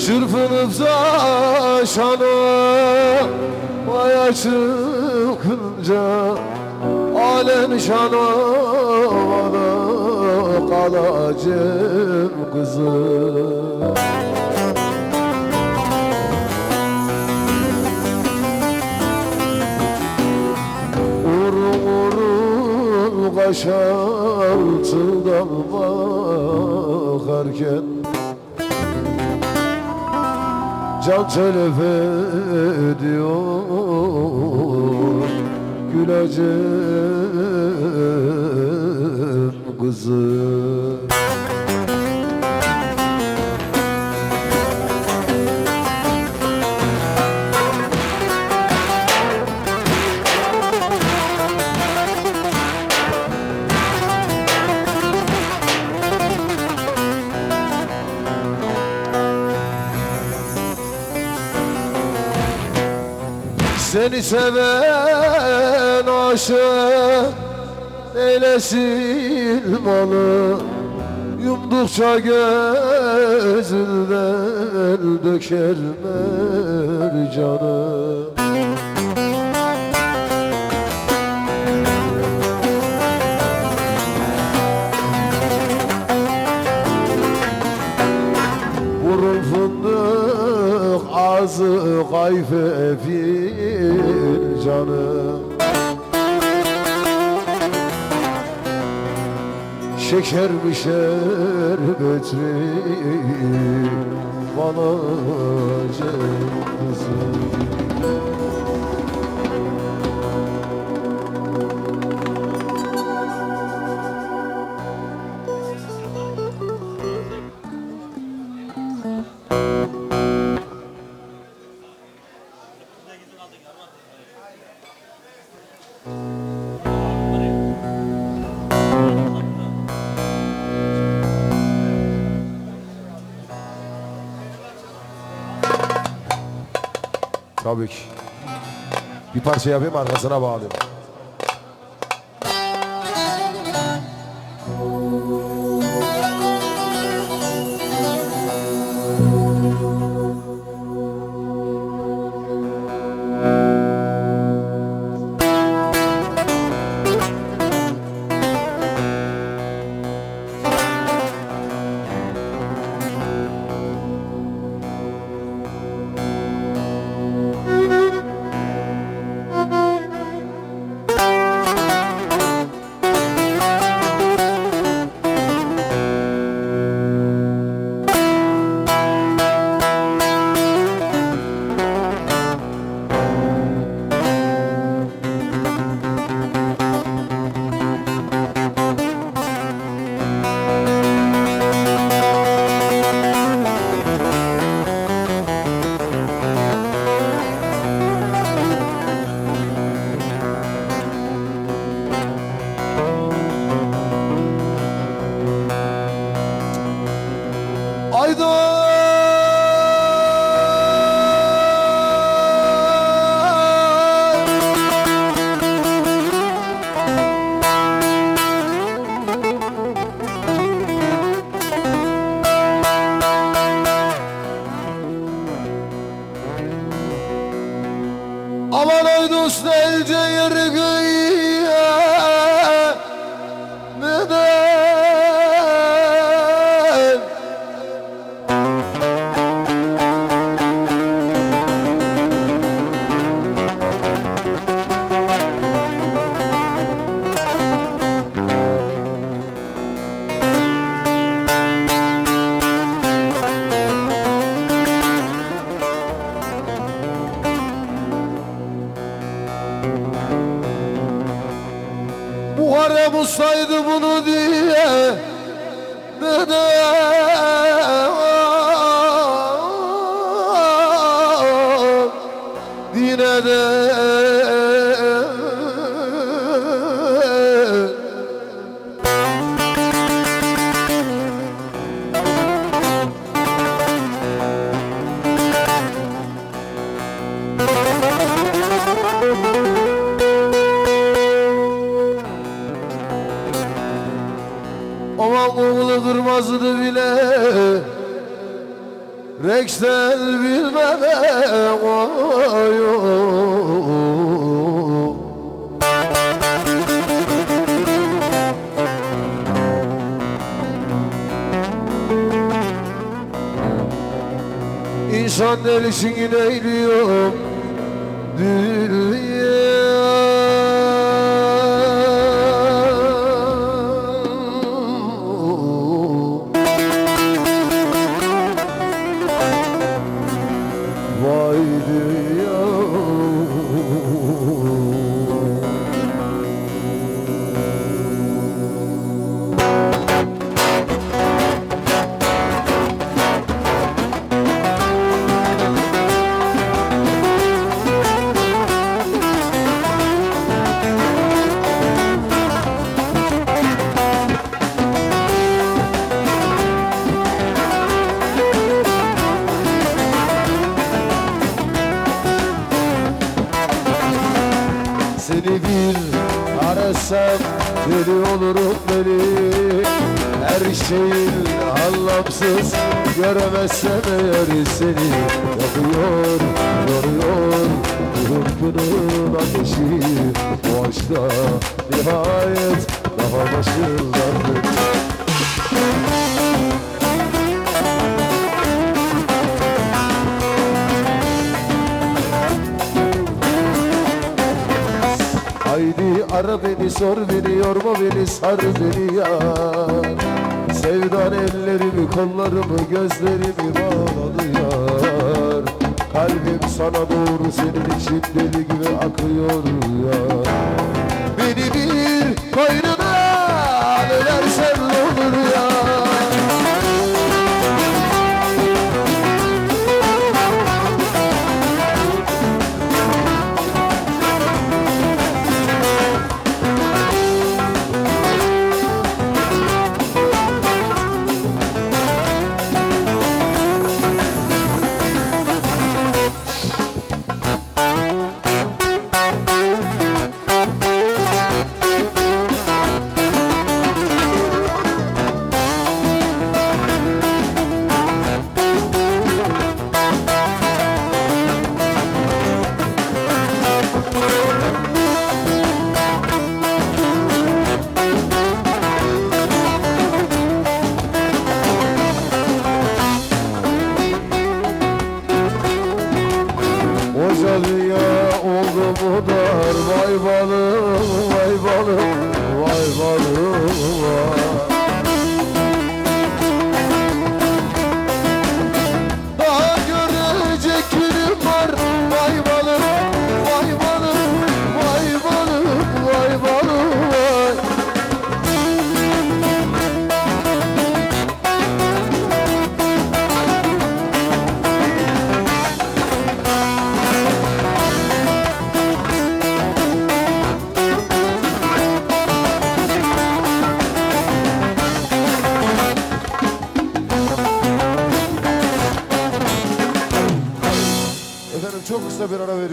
Çırpınıp taşana Maya çıkınca Alem şana Bana kalacağım kızım. Urun kaş altından bakarken can telef ediyor güleceğim kızım. Seni seven aşık eylesin malı, yumdukça gözünden döker mercanı. Burun fındık ağzı kayfe fincanı. Şeker mi şerbet mi balacım kızım. Tabii ki. Bir parça yapayım, arkasına bağlayayım. güzelce yargıya neden? Muharrem ustaydı bunu diye neden yine de aman oğlu kırmazdı bile Rex'ten bilmeden oy. İnsan delisini neyliyor dünya. Vay dünya. Seni bir arasam deli olurum deli. Her şeyin anlamsız göremezsem eğer seni yakıyor, yoruyor ruhunun ateşi. Bu aşkta nihayet daha başından. Haydi ara beni, sor beni, yorma beni, sar beni ya. Sevdan ellerimi, kollarımı, gözlerimi bağladı yar. Kalbim sana doğru senin için deli gibi akıyor ya. Beni bir koynuna ölersen olur ya. Koca dünya oldu bu dar. Vay balım, vay balım, vay balım, vay. Daha görecek günüm var. Vay balım, vay balım, vay balım, vay balım, vay. Efendim çok kısa bir ara veriyorum.